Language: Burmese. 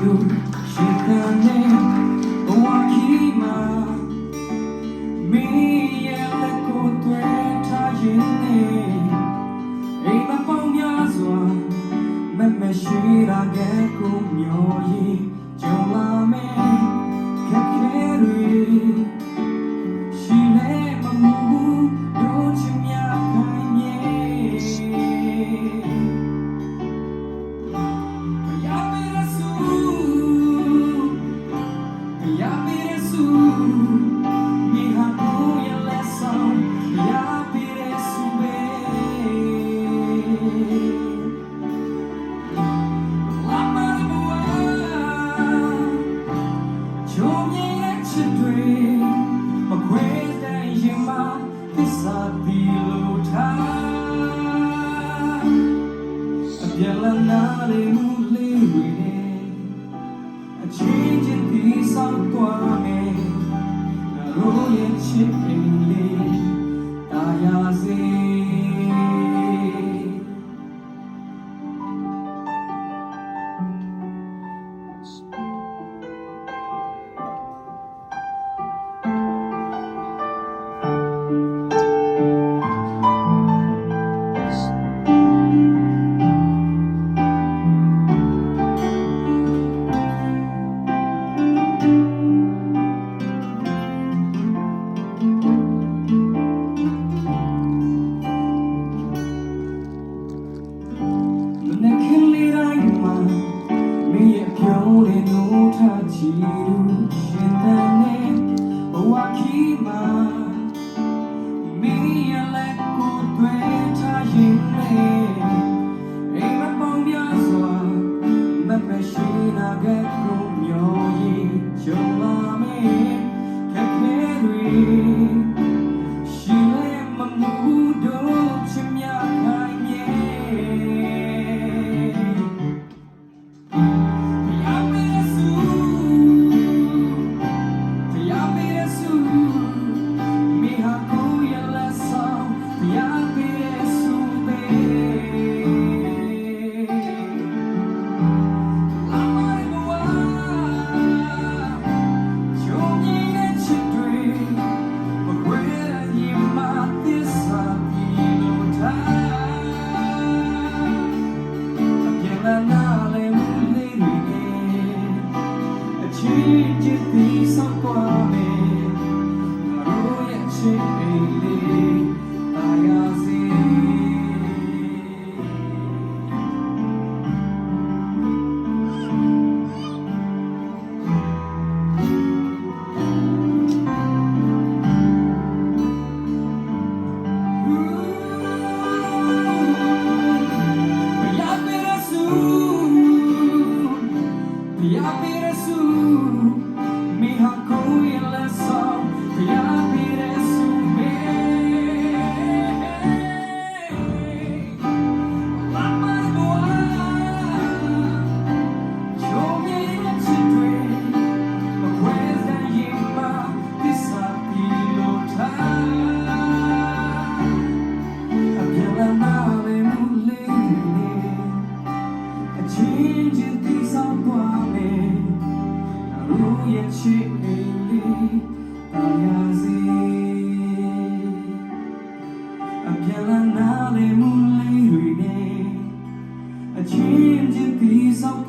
လို့ရှိတဲ့နေဘဝခီမှာမင်းရဲ့လက်ကိုတွေ့ထားရင်နေအိမ်မပေါင်းများစွာမမရှိတာကဲကိုမျောရည်ကြုံလာမယ်ခက်ခဲတွေရှိနေမမှုတို့ချင်များခိုင်းမြေနာလေးမူလေးတွေနဲ့အချင်းချင်းဒီဆောက်သွားမယ်ငါတို့ရဲ့ချစ်အိမ်လေးတာယာစေချီလူရှင်တဲ့ဘဝခီမှာမင်းရဲ့လက်ကိုတွေ့ထားရင်လေအိမ်မပေါင်းများစွာမမရှိနာကကိုမျောရည်ကြုံလာမယ်ခက်ခဲတွေရှိလဲမမှုတို့ချင်များခိုင်းမြေJust be so quiet, oh yeah, she baby, I see. She really I can't let a change in peace of